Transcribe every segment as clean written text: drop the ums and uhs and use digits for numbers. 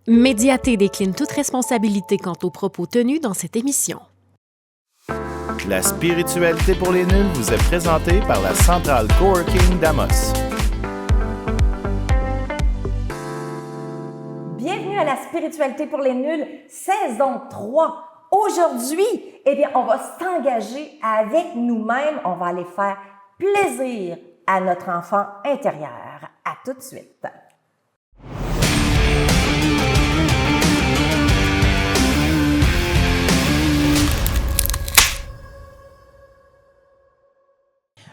Médiaté décline toute responsabilité quant aux propos tenus dans cette émission. La spiritualité pour les nuls vous est présentée par la Centrale Coworking d'Amos. Bienvenue à la spiritualité pour les nuls, saison 3. Aujourd'hui, on va s'engager avec nous-mêmes. On va aller faire plaisir à notre enfant intérieur. À tout de suite.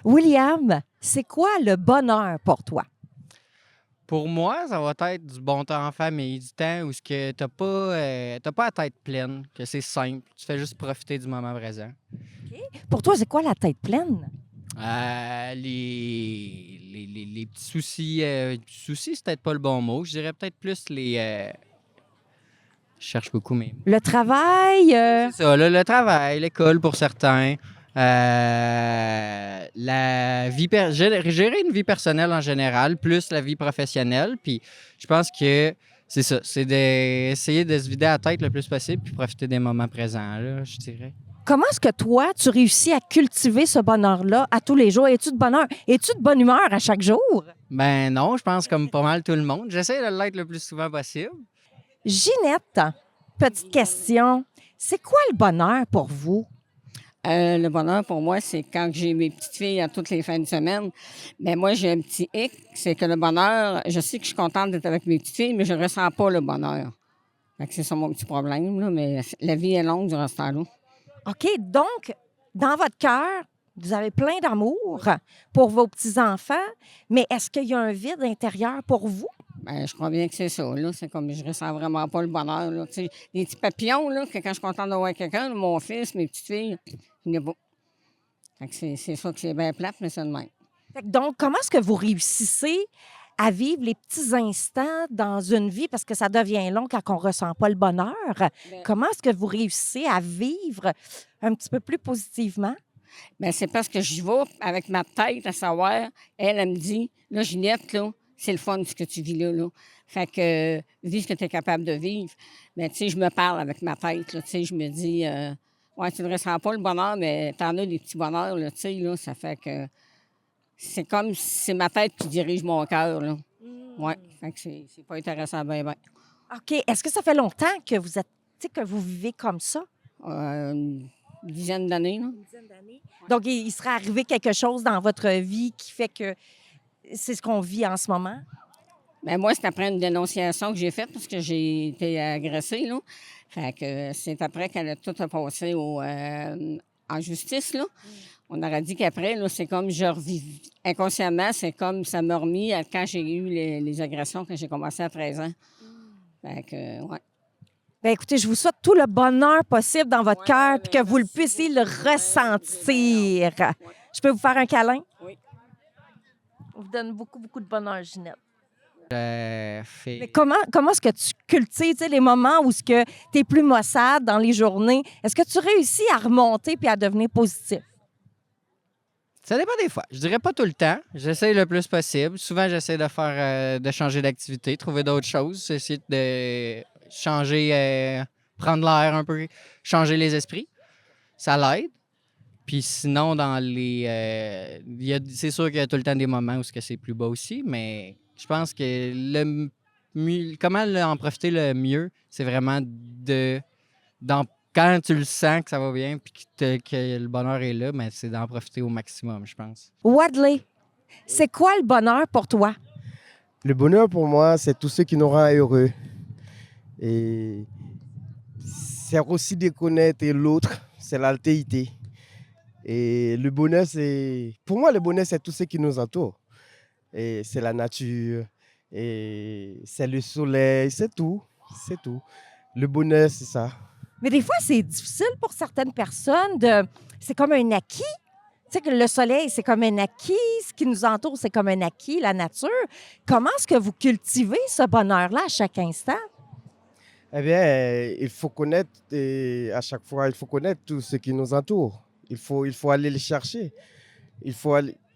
William, c'est quoi le bonheur pour toi? Pour moi, ça va être du bon temps en famille, du temps où tu n'as pas la tête pleine, que c'est simple, tu fais juste profiter du moment présent. Pour toi, c'est quoi la tête pleine? Les petits soucis, soucis, c'est peut-être pas le bon mot, je dirais peut-être plus les... je cherche beaucoup, mais... Le travail? C'est ça, là, le travail, l'école pour certains, gérer une vie personnelle en général, plus la vie professionnelle. Puis je pense que c'est ça, c'est d'essayer de se vider la tête le plus possible puis profiter des moments présents, là, je dirais. Comment est-ce que toi, tu réussis à cultiver ce bonheur-là à tous les jours? Es-tu de bonheur? Es-tu de bonne humeur à chaque jour? Ben non, je pense comme pas mal tout le monde. J'essaie de l'être le plus souvent possible. Ginette, petite question. C'est quoi le bonheur pour vous? Le bonheur pour moi, c'est quand j'ai mes petites filles à toutes les fins de semaine. Mais moi, j'ai un petit hic, c'est que le bonheur, je sais que je suis contente d'être avec mes petites filles, mais je ne ressens pas le bonheur. Fait que c'est ça mon petit problème, là, mais la vie est longue durant ce temps-là. OK, donc, dans votre cœur, vous avez plein d'amour pour vos petits-enfants, mais est-ce qu'il y a un vide intérieur pour vous? Ben, je crois bien que c'est ça, là. C'est comme je ressens vraiment pas le bonheur, là. Tu sais, les petits papillons, là, que quand je suis contente d'avoir quelqu'un, mon fils, mes petites filles, il n'y a pas. Fait que c'est ça que c'est bien plate, mais c'est de même. Fait que donc, comment est-ce que vous réussissez à vivre les petits instants dans une vie, parce que ça devient long quand on ne ressent pas le bonheur? Comment est-ce que vous réussissez à vivre un petit peu plus positivement? Bien, c'est parce que j'y vais avec ma tête à savoir, elle me dit, là, Ginette, là, c'est le fun ce que tu vis là, là. Fait que vis ce que tu es capable de vivre. Mais tu sais, je me parle avec ma tête, là, tu sais, je me dis, ouais, tu ne ressens pas le bonheur, mais tu en as des petits bonheurs, là, tu sais, là, ça fait que c'est comme si c'est ma tête qui dirige mon cœur, là. Ouais, fait que c'est pas intéressant, ben. OK. Est-ce que ça fait longtemps que vous êtes, tu sais, que vous vivez comme ça? Une dizaine d'années, là. Une dizaine d'années. Donc, il serait arrivé quelque chose dans votre vie qui fait que c'est ce qu'on vit en ce moment? Bien, moi, c'est après une dénonciation que j'ai faite parce que j'ai été agressée, là. Fait que c'est après qu'elle a tout passé en justice, là. On aurait dit qu'après, là, c'est comme je revis. Inconsciemment, c'est comme ça m'a remis quand j'ai eu les agressions, quand j'ai commencé à 13 ans. Fait que, ouais. Bien, écoutez, je vous souhaite tout le bonheur possible dans votre cœur puis que vous le merci puissiez beaucoup. le ressentir. Je peux vous faire un câlin? Oui. On vous donne beaucoup, beaucoup de bonheur, Ginette. Mais comment est-ce que tu cultives, tu sais, les moments où tu es plus maussade dans les journées? Est-ce que tu réussis à remonter puis à devenir positif? Ça dépend des fois. Je dirais pas tout le temps. J'essaie le plus possible. Souvent, j'essaie de changer d'activité, trouver d'autres choses, essayer de changer, prendre l'air un peu, changer les esprits. Ça l'aide. Puis sinon, c'est sûr qu'il y a tout le temps des moments où c'est plus bas aussi, mais je pense que comment en profiter le mieux, c'est vraiment quand tu le sens que ça va bien puis que le bonheur est là, mais c'est d'en profiter au maximum, je pense. Wadley, c'est quoi le bonheur pour toi? Le bonheur pour moi, c'est tout ce qui nous rend heureux. Et c'est aussi de connaître l'autre, c'est l'altéité. Et le bonheur, pour moi, le bonheur, c'est tout ce qui nous entoure. Et c'est la nature, et c'est le soleil, c'est tout. C'est tout. Le bonheur, c'est ça. Mais des fois, c'est difficile pour certaines personnes c'est comme un acquis. Tu sais que le soleil, c'est comme un acquis. Ce qui nous entoure, c'est comme un acquis, la nature. Comment est-ce que vous cultivez ce bonheur-là à chaque instant? Eh bien, il faut connaître, à chaque fois, il faut connaître tout ce qui nous entoure. Il faut aller le chercher.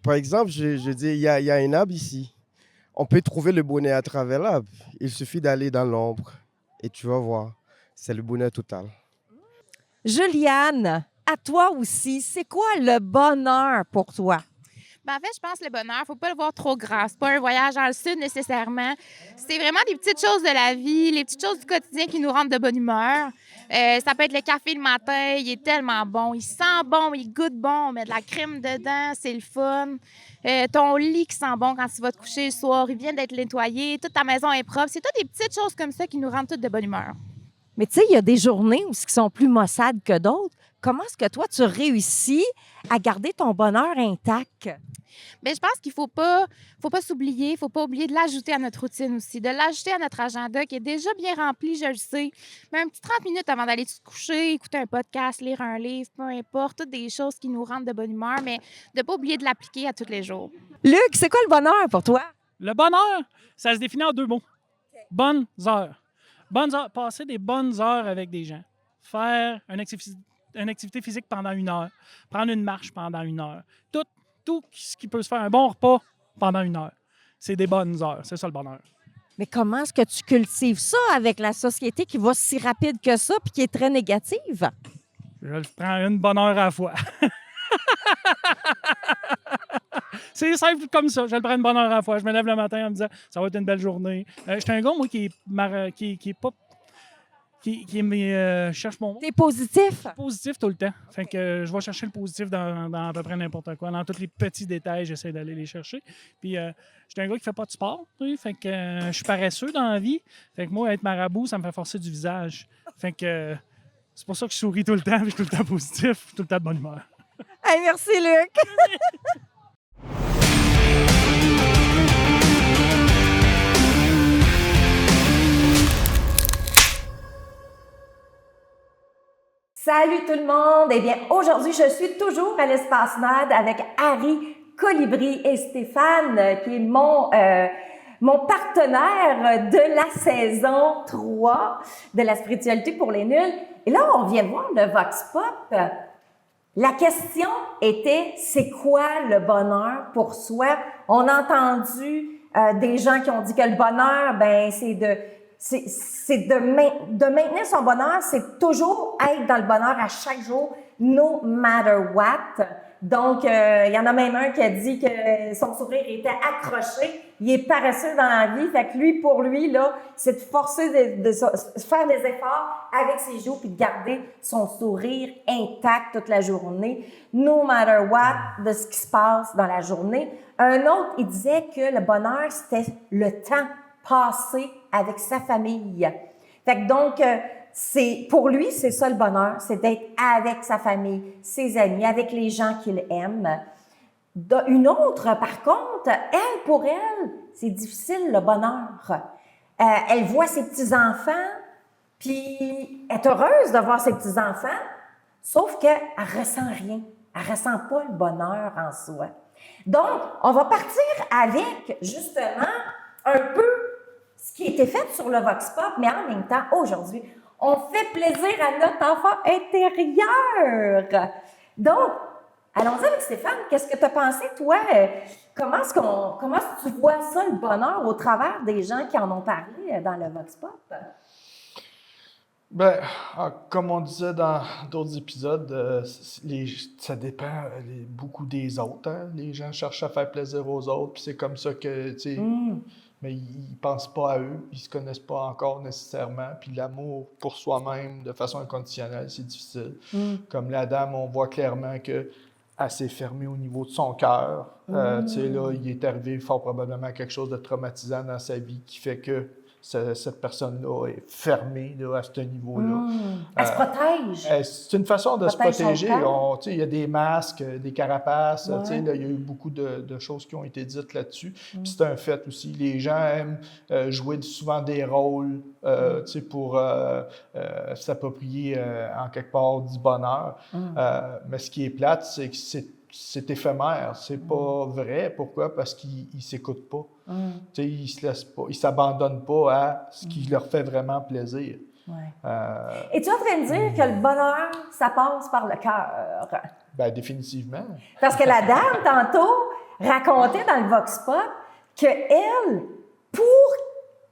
Par exemple, je dis, il y a un arbre ici. On peut trouver le bonheur à travers l'arbre. Il suffit d'aller dans l'ombre et tu vas voir, c'est le bonheur total. Juliane, à toi aussi, c'est quoi le bonheur pour toi? En fait, je pense que le bonheur, il ne faut pas le voir trop grand. C'est pas un voyage dans le sud nécessairement. C'est vraiment des petites choses de la vie, les petites choses du quotidien qui nous rendent de bonne humeur. Ça peut être le café le matin, il est tellement bon. Il sent bon, il goûte bon, on met de la crème dedans, c'est le fun. Ton lit qui sent bon quand tu vas te coucher le soir, il vient d'être nettoyé, toute ta maison est propre. C'est toutes des petites choses comme ça qui nous rendent toutes de bonne humeur. Mais tu sais, il y a des journées où qui sont plus maussades que d'autres. Comment est-ce que toi, tu réussis à garder ton bonheur intact? Bien, je pense qu'il faut pas s'oublier, il ne faut pas oublier de l'ajouter à notre routine aussi, de l'ajouter à notre agenda qui est déjà bien rempli, je le sais. Mais un petit 30 minutes avant d'aller se coucher, écouter un podcast, lire un livre, peu importe, toutes des choses qui nous rendent de bonne humeur, mais de ne pas oublier de l'appliquer à tous les jours. Luc, c'est quoi le bonheur pour toi? Le bonheur, ça se définit en 2 mots. Bonnes heures. Bonnes heures, passer des bonnes heures avec des gens. Faire une activité physique pendant 1 heure. Prendre une marche pendant 1 heure. Tout ce qui peut se faire, un bon repas pendant 1 heure. C'est des bonnes heures. C'est ça le bonheur. Mais comment est-ce que tu cultives ça avec la société qui va si rapide que ça puis qui est très négative? Je le prends une bonne heure à la fois. C'est simple comme ça. Je le prends une bonne heure à la fois. Je me lève le matin en me disant ça va être une belle journée. Je suis un gars, moi, qui est pas. Qui cherche mon mot. T'es positif? Positif tout le temps. Fait que je vais chercher le positif dans à peu près n'importe quoi. Dans tous les petits détails, j'essaie d'aller les chercher. Puis, je suis un gars qui fait pas de sport. Oui, fait que je suis paresseux dans la vie. Fait que moi, être marabout, ça me fait forcer du visage. Fait que c'est pour ça que je souris tout le temps. Puis je suis tout le temps positif, tout le temps de bonne humeur. Hey, merci, Luc! Salut tout le monde! Eh bien, aujourd'hui, je suis toujours à l'Espace NAD avec Harry, Colibri et Stéphane, qui est mon partenaire de la saison 3 de la spiritualité pour les nuls. Et là, on vient voir le Vox Pop. La question était, c'est quoi le bonheur pour soi? On a entendu des gens qui ont dit que le bonheur, ben, c'est de maintenir son bonheur, c'est toujours être dans le bonheur à chaque jour, no matter what. Donc, il y en a même un qui a dit que son sourire était accroché. Il est paresseux dans la vie. Fait que lui, pour lui, là, c'est de forcer de faire des efforts avec ses joues puis de garder son sourire intact toute la journée, no matter what, de ce qui se passe dans la journée. Un autre, il disait que le bonheur, c'était le temps passé avec sa famille. Fait que donc, pour lui, c'est ça le bonheur, c'est d'être avec sa famille, ses amis, avec les gens qu'il aime. Une autre, par contre, pour elle, c'est difficile le bonheur. Elle voit ses petits-enfants, puis elle est heureuse de voir ses petits-enfants, sauf qu'elle ne ressent rien. Elle ne ressent pas le bonheur en soi. Donc, on va partir avec, justement, un peu ce qui a été fait sur le Vox Pop, mais en même temps, aujourd'hui, on fait plaisir à notre enfant intérieur. Donc, allons-y avec Stéphane. Qu'est-ce que tu as pensé, toi? Comment est-ce que tu vois ça, le bonheur, au travers des gens qui en ont parlé dans le Vox Pop? Ben, comme on disait dans d'autres épisodes, ça dépend beaucoup des autres. Hein? Les gens cherchent à faire plaisir aux autres, puis c'est comme ça que, tu sais, mais ils ne pensent pas à eux, ils ne se connaissent pas encore nécessairement. Puis l'amour pour soi-même de façon inconditionnelle, c'est difficile. Comme la dame, on voit clairement qu'elle s'est fermée au niveau de son cœur. Tu sais, là, il est arrivé fort probablement quelque chose de traumatisant dans sa vie qui fait que cette personne-là est fermée là, à ce niveau-là. Elle se protège. C'est une façon de se protéger. son Il y a des masques, des carapaces. Là, il y a eu beaucoup de choses qui ont été dites là-dessus. Puis c'est un fait aussi. Les gens aiment jouer souvent des rôles pour s'approprier en quelque part du bonheur. Mais ce qui est plate, c'est que c'est éphémère, c'est pas vrai. Pourquoi? Parce qu'ils ne s'écoutent pas. Ils se laissent pas, ils s'abandonnent pas à ce qui leur fait vraiment plaisir. Es-tu en train de dire que le bonheur, ça passe par le cœur? Bien, définitivement. Parce que la dame, tantôt, racontait dans le Vox Pop qu'elle, pour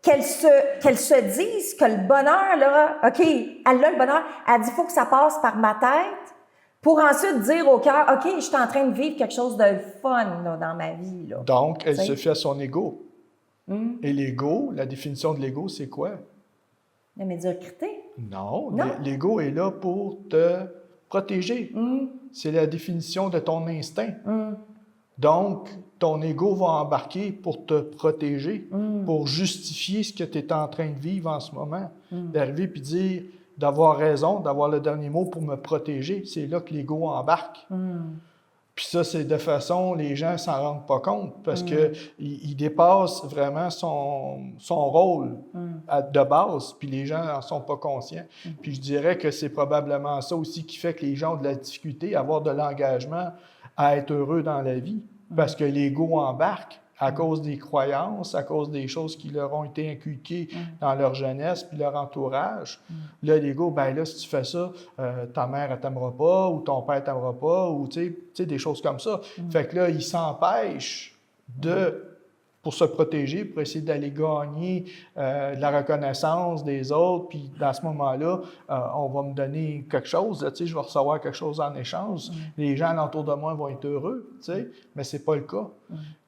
qu'elle se dise que le bonheur, là, OK, elle a le bonheur, elle dit, il faut que ça passe par ma tête pour ensuite dire au cœur, OK, je suis en train de vivre quelque chose de fun là, dans ma vie. Là. Donc, elle T'sais? se fie à son ego. Et l'ego, la définition de l'ego, c'est quoi? La médiocrité. Non, Non. l'ego est là pour te protéger. C'est la définition de ton instinct. Donc, ton ego va embarquer pour te protéger, pour justifier ce que tu es en train de vivre en ce moment. D'arriver puis dire, d'avoir raison, d'avoir le dernier mot pour me protéger. C'est là que l'ego embarque. Puis ça, c'est de façon, les gens s'en rendent pas compte parce que il dépasse vraiment son rôle de base, puis les gens n'en sont pas conscients. Puis je dirais que c'est probablement ça aussi qui fait que les gens ont de la difficulté à avoir de l'engagement, à être heureux dans la vie, parce que l'ego embarque à cause des croyances, à cause des choses qui leur ont été inculquées dans leur jeunesse puis leur entourage. Là, l'ego, ben là, si tu fais ça, ta mère, elle t'aimera pas, ou ton père t'aimera pas, ou tu sais, des choses comme ça. Fait que là, il s'empêche pour se protéger, pour essayer d'aller gagner de la reconnaissance des autres, puis dans ce moment-là, on va me donner quelque chose, là, je vais recevoir quelque chose en échange. Les gens alentour de moi vont être heureux, mais c'est pas le cas.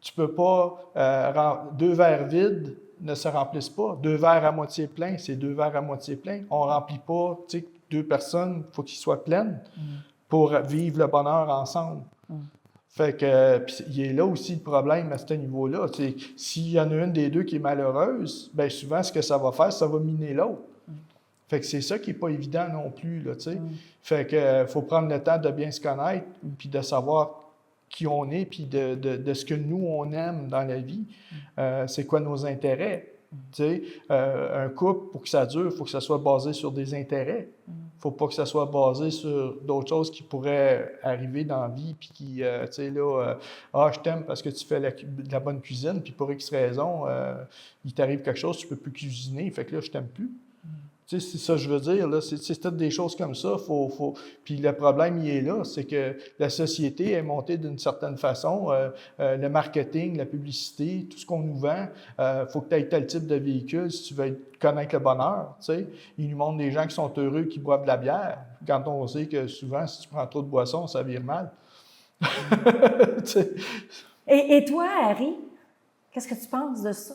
Tu peux pas... 2 verres vides ne se remplissent pas. 2 verres à moitié pleins, c'est 2 verres à moitié pleins. On remplit pas, 2 personnes, il faut qu'ils soient pleines pour vivre le bonheur ensemble. Fait que, puis il est là aussi le problème à ce niveau-là. S'il y en a une des deux qui est malheureuse, bien souvent, ce que ça va faire, ça va miner l'autre. Fait que c'est ça qui n'est pas évident non plus, là, Fait que faut prendre le temps de bien se connaître, puis de savoir qui on est, puis de ce que nous, on aime dans la vie. C'est quoi nos intérêts? Un couple, pour que ça dure, il faut que ça soit basé sur des intérêts. Il ne faut pas que ça soit basé sur d'autres choses qui pourraient arriver dans la vie, puis qui, je t'aime parce que tu fais de la bonne cuisine, puis pour X raison, il t'arrive quelque chose, tu ne peux plus cuisiner, fait que là, je t'aime plus. C'est ça que je veux dire, là, c'est toutes des choses comme ça. Puis le problème, il est là, c'est que la société est montée d'une certaine façon. Le marketing, la publicité, tout ce qu'on nous vend, faut que tu aies tel type de véhicule si tu veux connaître le bonheur. Ils nous montrent des gens qui sont heureux, qui boivent de la bière, quand on sait que souvent, si tu prends trop de boissons, ça vire mal. Et toi, Harry, qu'est-ce que tu penses de ça?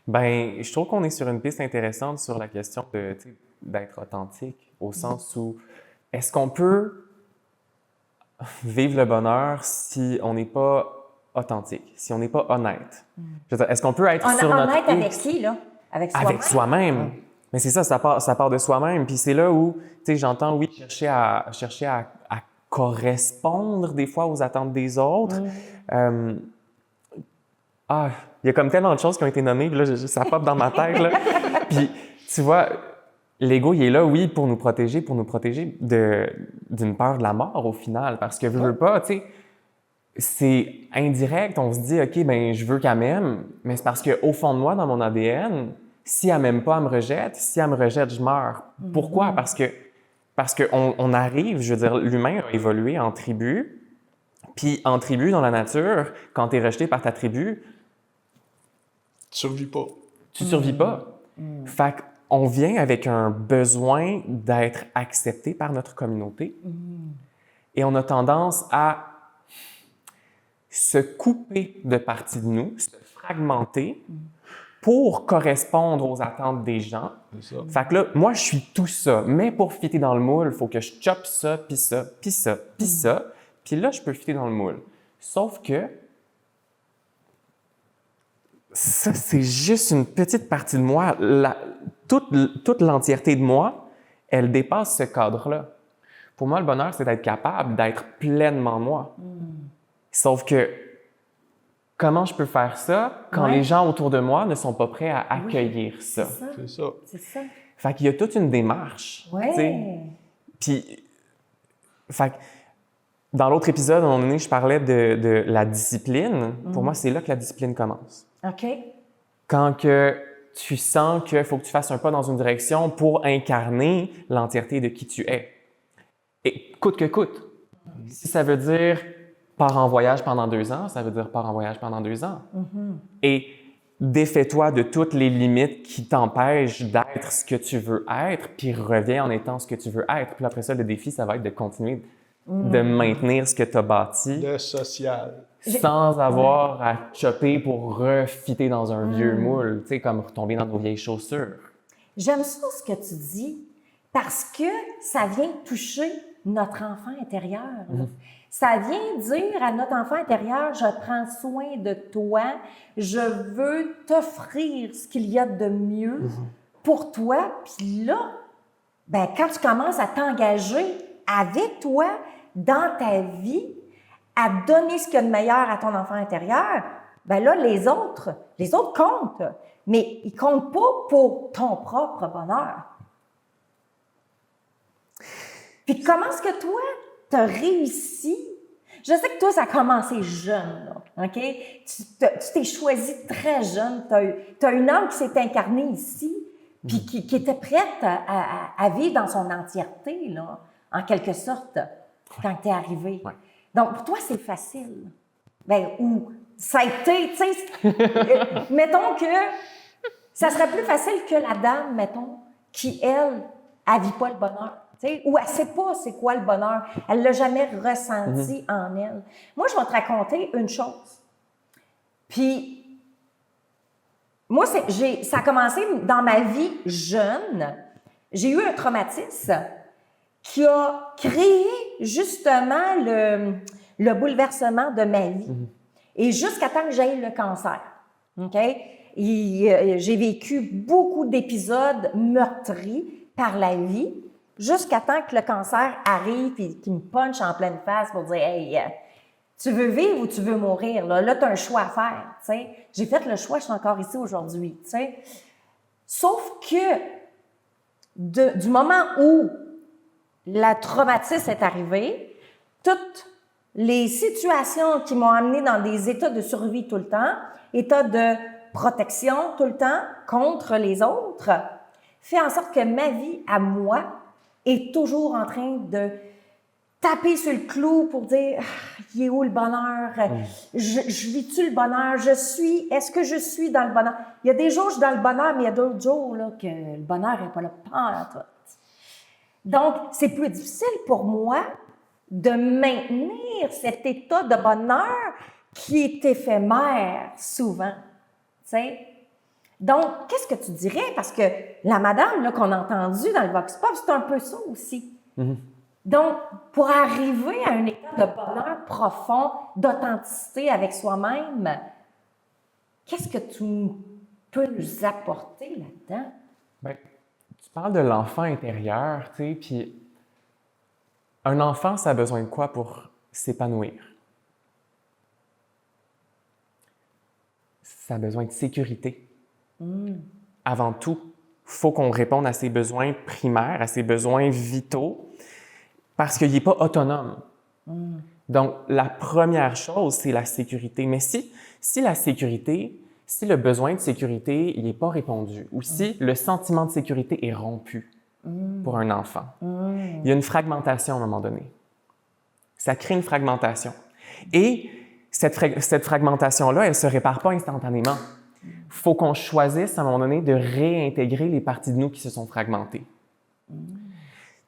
Ben, je trouve qu'on est sur une piste intéressante sur la question d'être authentique, au sens où est-ce qu'on peut vivre le bonheur si on n'est pas authentique, si on n'est pas honnête? Je veux dire, est-ce qu'on peut être sur notre honnête avec qui, là? Avec soi-même? Avec soi-même. Mais c'est ça part de soi-même. Puis c'est là où, j'entends, oui, chercher à correspondre des fois aux attentes des autres. Il y a comme tellement de choses qui ont été nommées, puis là, ça pop dans ma tête, là. Puis, tu vois, l'ego, il est là, oui, pour nous protéger d'une peur de la mort, au final. Parce que, veux pas, tu sais, c'est indirect. On se dit, OK, ben je veux qu'elle m'aime, mais c'est parce qu'au fond de moi, dans mon ADN, si elle m'aime pas, elle me rejette. Si elle me rejette, je meurs. Pourquoi? Parce qu'on arrive, je veux dire, l'humain a évolué en tribu. Puis, en tribu, dans la nature, quand tu es rejeté par ta tribu, tu survis pas. Tu survis pas. Fait qu'on vient avec un besoin d'être accepté par notre communauté. Et on a tendance à se couper de parties de nous, se fragmenter pour correspondre aux attentes des gens. C'est ça. Fait que là, moi, je suis tout ça. Mais pour fitter dans le moule, il faut que je chope ça, puis ça, puis ça, puis ça. Puis là, je peux fitter dans le moule. Sauf que ça, c'est juste une petite partie de moi. Toute l'entièreté de moi, elle dépasse ce cadre-là. Pour moi, le bonheur, c'est d'être capable d'être pleinement moi. Sauf que, comment je peux faire ça quand les gens autour de moi ne sont pas prêts à accueillir ça? C'est ça. C'est ça. Fait qu'il y a toute une démarche. Puis, fait que, dans l'autre épisode, à un moment donné, je parlais de la discipline. Pour moi, c'est là que la discipline commence. OK. Quand que tu sens qu'il faut que tu fasses un pas dans une direction pour incarner l'entièreté de qui tu es. Et coûte que coûte. Si ça veut dire pars en voyage pendant 2 ans, ça veut dire pars en voyage pendant 2 ans. Et défais-toi de toutes les limites qui t'empêchent d'être ce que tu veux être, puis reviens en étant ce que tu veux être. Puis après ça, le défi, ça va être de continuer de maintenir ce que tu as bâti. Le social. Sans avoir à chopper pour refitter dans un vieux moule, tu sais, comme retomber dans nos vieilles chaussures. J'aime ça ce que tu dis, parce que ça vient toucher notre enfant intérieur. Là. Ça vient dire à notre enfant intérieur, je prends soin de toi, je veux t'offrir ce qu'il y a de mieux pour toi. Puis là, ben, quand tu commences à t'engager avec toi dans ta vie, à donner ce qu'il y a de meilleur à ton enfant intérieur, ben là, les autres comptent, mais ils comptent pas pour ton propre bonheur. Puis comment est-ce que toi, tu as réussi? Je sais que toi, ça a commencé jeune, là, OK? Tu t'es choisi très jeune. Tu as une âme qui s'est incarnée ici, puis qui était prête à vivre dans son entièreté, là, en quelque sorte, quand tu es arrivé. Ouais. Donc, pour toi, c'est facile. Ben, ou ça a été, tu sais, mettons que ça serait plus facile que la dame, mettons, qui, elle vit pas le bonheur. T'sais, ou elle ne sait pas c'est quoi le bonheur. Elle ne l'a jamais ressenti en elle. Moi, je vais te raconter une chose. Puis, moi, ça a commencé dans ma vie jeune. J'ai eu un traumatisme qui a créé justement le bouleversement de ma vie. Et jusqu'à temps que j'aie le cancer. OK? J'ai vécu beaucoup d'épisodes meurtris par la vie. Jusqu'à temps que le cancer arrive et qu'il me punch en pleine face pour dire « Hey, tu veux vivre ou tu veux mourir? » Là, tu as un choix à faire. T'sais. J'ai fait le choix, je suis encore ici aujourd'hui. T'sais. Sauf que du moment où la traumatisme est arrivé, toutes les situations qui m'ont amené dans des états de survie tout le temps, états de protection tout le temps contre les autres, fait en sorte que ma vie à moi est toujours en train de taper sur le clou pour dire « Il est où le bonheur? Je vis-tu le bonheur? Est-ce que je suis dans le bonheur? » Il y a des jours où je suis dans le bonheur, mais il y a d'autres jours là, que le bonheur n'est pas là. Pas. Donc, c'est plus difficile pour moi de maintenir cet état de bonheur qui est éphémère souvent. T'sais? Donc, qu'est-ce que tu dirais? Parce que la madame là, qu'on a entendue dans le Vox Pop, c'est un peu ça aussi. Donc, pour arriver à un état de bonheur profond, d'authenticité avec soi-même, qu'est-ce que tu peux nous apporter là-dedans? Bien, tu parles de l'enfant intérieur, tu sais, puis un enfant, ça a besoin de quoi pour s'épanouir? Ça a besoin de sécurité. Avant tout, il faut qu'on réponde à ses besoins primaires, à ses besoins vitaux, parce qu'il n'est pas autonome. Donc, la première chose, c'est la sécurité. Mais si le besoin de sécurité n'est pas répondu, ou si le sentiment de sécurité est rompu pour un enfant, il y a une fragmentation à un moment donné. Ça crée une fragmentation. Et cette fragmentation-là, elle ne se répare pas instantanément. Il faut qu'on choisisse à un moment donné de réintégrer les parties de nous qui se sont fragmentées.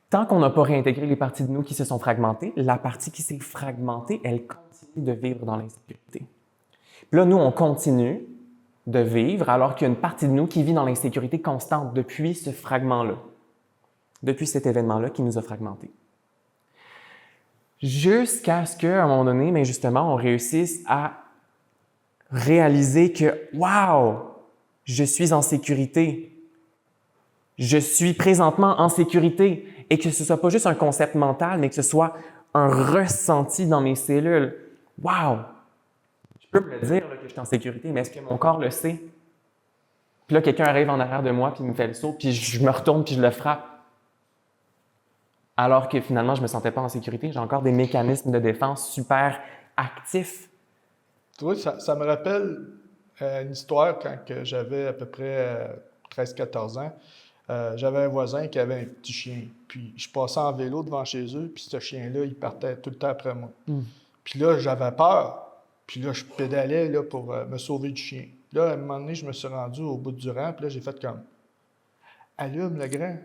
Tant qu'on n'a pas réintégré les parties de nous qui se sont fragmentées, la partie qui s'est fragmentée, elle continue de vivre dans l'insécurité. Puis là, nous, on continue de vivre alors qu'il y a une partie de nous qui vit dans l'insécurité constante depuis ce fragment-là, depuis cet événement-là qui nous a fragmentés. Jusqu'à ce qu'à un moment donné, mais justement, on réussisse à réaliser que « Wow! Je suis en sécurité. Je suis présentement en sécurité. » Et que ce ne soit pas juste un concept mental, mais que ce soit un ressenti dans mes cellules. « Wow! Je peux me le dire là, que je suis en sécurité, mais est-ce que mon corps le sait? » Puis là, quelqu'un arrive en arrière de moi, puis il me fait le saut, puis je me retourne, puis je le frappe. Alors que finalement, je ne me sentais pas en sécurité. J'ai encore des mécanismes de défense super actifs. Tu vois, ça me rappelle une histoire quand j'avais à peu près 13-14 ans. J'avais un voisin qui avait un petit chien. Puis je passais en vélo devant chez eux, puis ce chien-là, il partait tout le temps après moi. Puis là, j'avais peur. Puis là, je pédalais là, pour me sauver du chien. Puis là, à un moment donné, je me suis rendu au bout du rang, puis là, j'ai fait comme « Allume, le grand,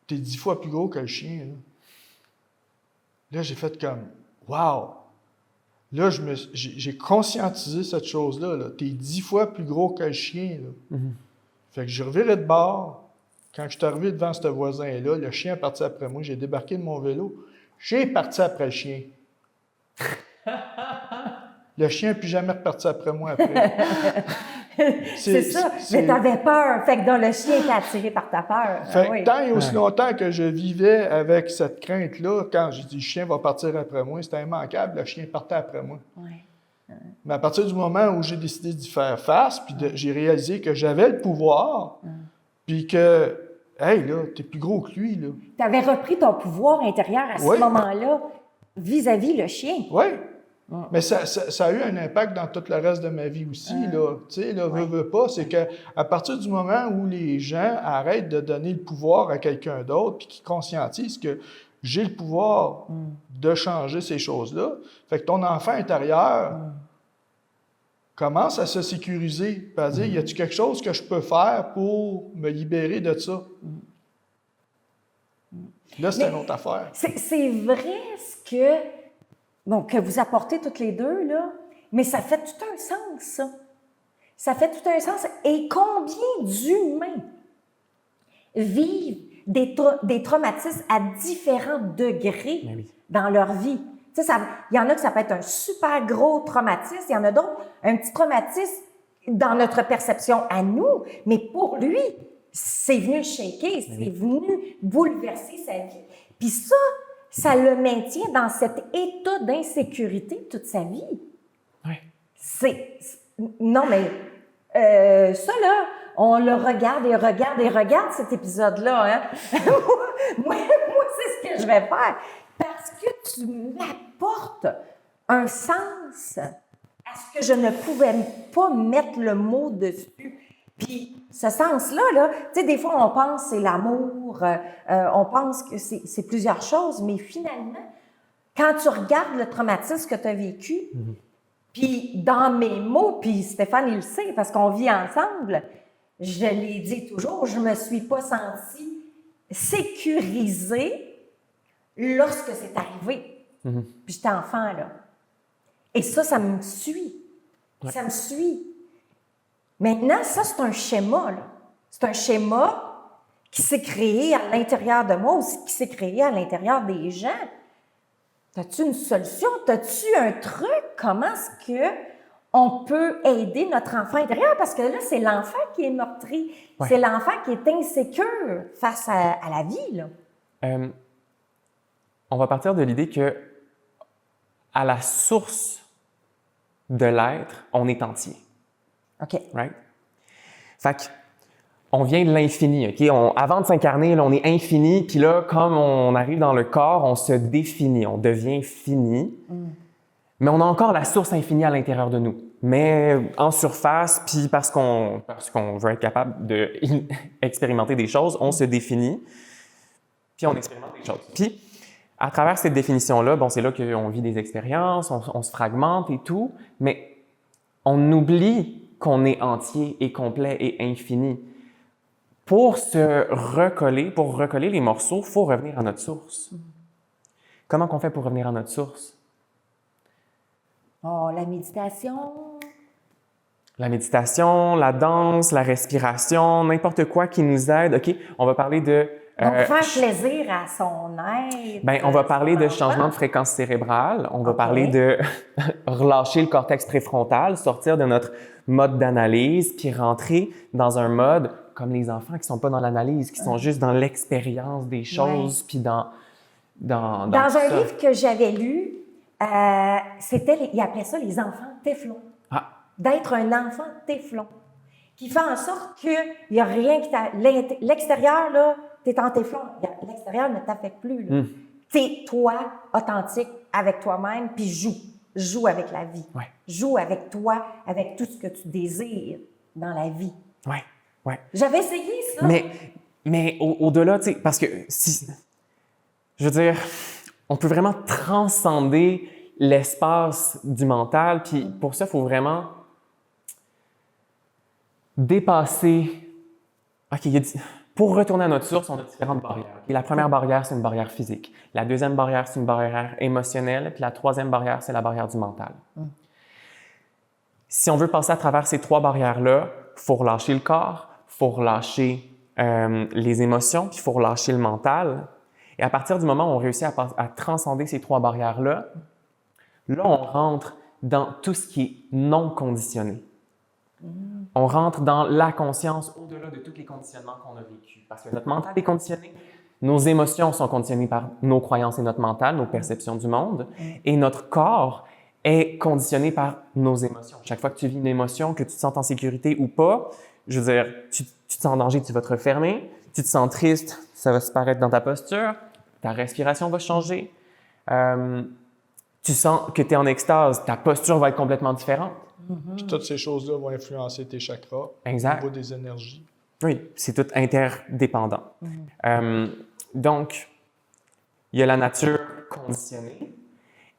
t'es 10 fois plus gros que le chien. » Là, j'ai fait comme « Wow! » Là, j'ai conscientisé cette chose-là. Là. T'es 10 fois plus gros que le chien. Là. Fait que j'ai reviré de bord. Quand je suis arrivé devant ce voisin-là, le chien est parti après moi. J'ai débarqué de mon vélo. J'ai parti après le chien. Le chien n'est plus jamais reparti après moi après. C'est ça. Mais t'avais peur. Fait que dans le chien t'a attiré par ta peur. Fait que tant et aussi longtemps que je vivais avec cette crainte-là, quand j'ai dit le chien va partir après moi, c'était immanquable, le chien partait après moi. Mais à partir du moment où j'ai décidé d'y faire face, puis j'ai réalisé que j'avais le pouvoir, puis que, hey, là, t'es plus gros que lui, là. T'avais repris ton pouvoir intérieur à ce moment-là vis-à-vis le chien. Oui. Mais ça a eu un impact dans tout le reste de ma vie aussi, là. Tu sais, là, veux pas, c'est qu'à partir du moment où les gens arrêtent de donner le pouvoir à quelqu'un d'autre, puis qu'ils conscientisent que j'ai le pouvoir de changer ces choses-là, fait que ton enfant intérieur commence à se sécuriser, puis à dire, y a-t-il quelque chose que je peux faire pour me libérer de ça? Là, c'est une autre affaire. C'est vrai ce que vous apportez toutes les deux, là, mais ça fait tout un sens, ça. Ça fait tout un sens. Et combien d'humains vivent des traumatismes à différents degrés dans leur vie? Tu sais, il y en a que ça peut être un super gros traumatisme, il y en a d'autres, un petit traumatisme dans notre perception à nous, mais pour lui, c'est venu le shaker, c'est venu bouleverser sa vie. Puis ça le maintient dans cet état d'insécurité toute sa vie. Non, mais ça, là, on le regarde et regarde et regarde cet épisode-là. Hein? moi, c'est ce que je vais faire. Parce que tu m'apportes un sens à ce que je ne pouvais pas mettre le mot dessus. Puis, ce sens-là, là, tu sais, des fois, on pense que c'est l'amour, on pense que c'est plusieurs choses, mais finalement, quand tu regardes le traumatisme que tu as vécu, puis dans mes mots, puis Stéphane, il le sait, parce qu'on vit ensemble, je l'ai dit toujours, je me suis pas sentie sécurisée lorsque c'est arrivé. Puis j'étais enfant, là. Et ça me suit. Ça me suit. Maintenant, ça, c'est un schéma, là. C'est un schéma qui s'est créé à l'intérieur de moi, aussi qui s'est créé à l'intérieur des gens. As-tu une solution? As-tu un truc? Comment est-ce qu'on peut aider notre enfant intérieur? Parce que là, c'est l'enfant qui est meurtri. C'est l'enfant qui est insécure face à la vie, là. On va partir de l'idée que à la source de l'être, on est entier. OK. Right? Fait qu'on vient de l'infini, OK? Avant de s'incarner, là, on est infini, puis là, comme on arrive dans le corps, on se définit, on devient fini. Mais on a encore la source infinie à l'intérieur de nous. Mais en surface, puis parce qu'on veut être capable d'expérimenter des choses, on se définit, puis on expérimente des choses. Puis, à travers cette définition-là, bon, c'est là qu'on vit des expériences, on se fragmente et tout, mais on oublie qu'on est entier et complet et infini. Pour recoller les morceaux, il faut revenir à notre source. Comment qu'on fait pour revenir à notre source? Oh, la méditation. La méditation, la danse, la respiration, n'importe quoi qui nous aide. OK, on va parler de... Donc, faire plaisir à son être. Bien, on va parler de changement de fréquence cérébrale. On va parler de relâcher le cortex préfrontal, sortir de notre mode d'analyse, puis rentrer dans un mode comme les enfants qui sont pas dans l'analyse, qui sont juste dans l'expérience des choses, puis dans un livre que j'avais lu, il appelait ça les enfants téflon. D'être un enfant téflon. Qui fait en sorte qu'il n'y a rien qui l'extérieur, là, t'es en téflon. L'extérieur ne t'affecte plus. T'es toi, authentique, avec toi-même, puis joue avec la vie. Joue avec toi, avec tout ce que tu désires dans la vie. J'avais essayé ça. Mais au-delà, tu sais, parce que je veux dire, on peut vraiment transcender l'espace du mental, puis pour ça, il faut vraiment dépasser... OK, pour retourner à notre source, on a différentes barrières. Et la première barrière, c'est une barrière physique. La deuxième barrière, c'est une barrière émotionnelle. Puis la troisième barrière, c'est la barrière du mental. Si on veut passer à travers ces 3 barrières-là, il faut relâcher le corps, il faut relâcher les émotions, puis il faut relâcher le mental. Et à partir du moment où on réussit à transcender ces 3 barrières-là, là, on rentre dans tout ce qui est non conditionné. On rentre dans la conscience au-delà de tous les conditionnements qu'on a vécus. Parce que notre mental est conditionné, nos émotions sont conditionnées par nos croyances et notre mental, nos perceptions du monde, et notre corps est conditionné par nos émotions. Chaque fois que tu vis une émotion, que tu te sens en sécurité ou pas, je veux dire, tu te sens en danger, tu vas te refermer. Tu te sens triste, ça va se paraître dans ta posture. Ta respiration va changer. Tu sens que tu es en extase, ta posture va être complètement différente. Puis toutes ces choses-là vont influencer tes chakras Exact. au niveau des énergies. Oui, c'est tout interdépendant. Donc, il y a la nature conditionnée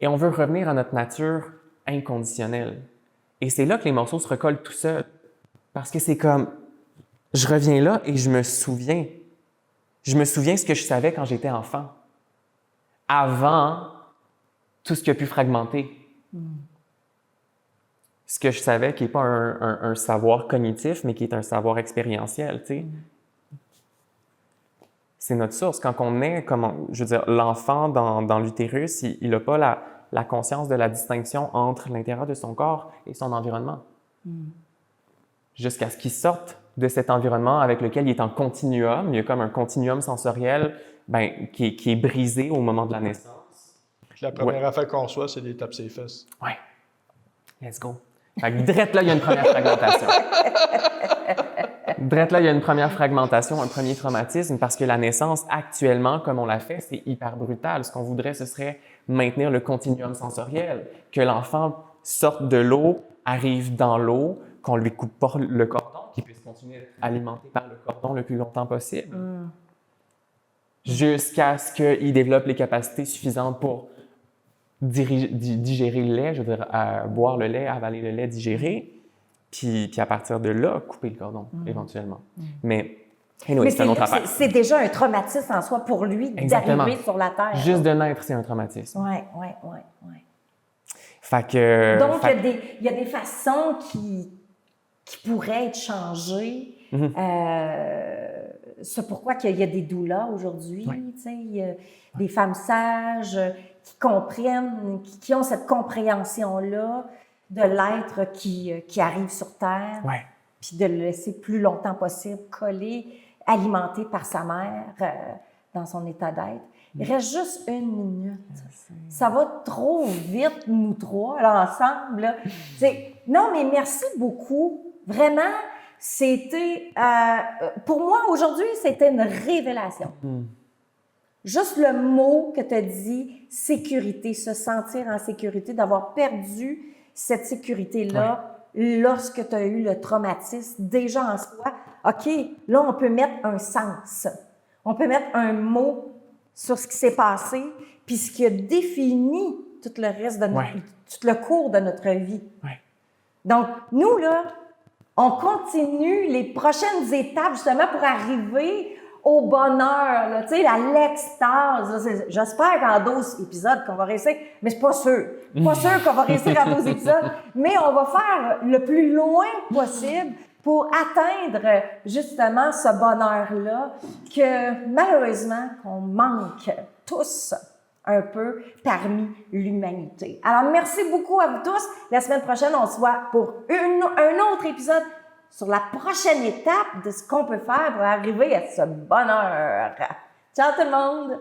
et on veut revenir à notre nature inconditionnelle. Et c'est là que les morceaux se recollent tout seuls. Parce que c'est comme, je reviens là et je me souviens. Je me souviens ce que je savais quand j'étais enfant. Avant tout ce qui a pu fragmenter. Ce que je savais qui n'est pas un savoir cognitif, mais qui est un savoir expérientiel, tu sais. C'est notre source. Quand on est, je veux dire, l'enfant dans l'utérus, il n'a pas la conscience de la distinction entre l'intérieur de son corps et son environnement. Jusqu'à ce qu'il sorte de cet environnement avec lequel il est en continuum. Il y a comme un continuum sensoriel qui est brisé au moment de la naissance. Puis la première affaire qu'on reçoit, c'est des tapes ses fesses. Ouais. Let's go. Fait que drette là, il y a une première fragmentation. Drette là, il y a une première fragmentation, un premier traumatisme, parce que la naissance, actuellement, comme on l'a fait, c'est hyper brutal. Ce qu'on voudrait, ce serait maintenir le continuum sensoriel, que l'enfant sorte de l'eau, arrive dans l'eau, qu'on lui coupe pas le cordon, qu'il puisse continuer d'être alimenté par le cordon le plus longtemps possible. Jusqu'à ce qu'il développe les capacités suffisantes pour digérer le lait, je veux dire, boire le lait, avaler le lait, digérer, puis à partir de là, couper le cordon, éventuellement. Mais anyway, c'est une autre affaire. C'est déjà un traumatisme en soi pour lui d'arriver sur la Terre. Juste de naître, c'est un traumatisme. Oui. Fait que... Donc, il y a des façons qui pourraient être changées. C'est pourquoi il y a des doulas aujourd'hui. Il y a des femmes sages qui comprennent, qui ont cette compréhension-là de l'être qui arrive sur Terre, puis de le laisser plus longtemps possible collé, alimenté par sa mère dans son état d'être. Il reste juste 1 minute. Ça va trop vite, nous 3, là, ensemble. Là. Non, mais merci beaucoup. Vraiment, c'était... pour moi, aujourd'hui, c'était une révélation. Juste le mot que tu as dit, sécurité, se sentir en sécurité, d'avoir perdu cette sécurité-là lorsque tu as eu le traumatisme, déjà en soi. OK, là, on peut mettre un sens. On peut mettre un mot sur ce qui s'est passé, puis ce qui a défini tout le reste de notre tout le cours de notre vie. Donc, nous, là, on continue les prochaines étapes, justement, pour arriver au bonheur, là, tu sais, à l'extase. J'espère qu'en 12 épisodes qu'on va réussir, mais c'est pas sûr. Pas sûr qu'on va réussir en 12 épisodes, mais on va faire le plus loin possible pour atteindre justement ce bonheur-là que malheureusement qu'on manque tous un peu parmi l'humanité. Alors, merci beaucoup à vous tous. La semaine prochaine, on se voit pour un autre épisode sur la prochaine étape de ce qu'on peut faire pour arriver à ce bonheur. Ciao tout le monde!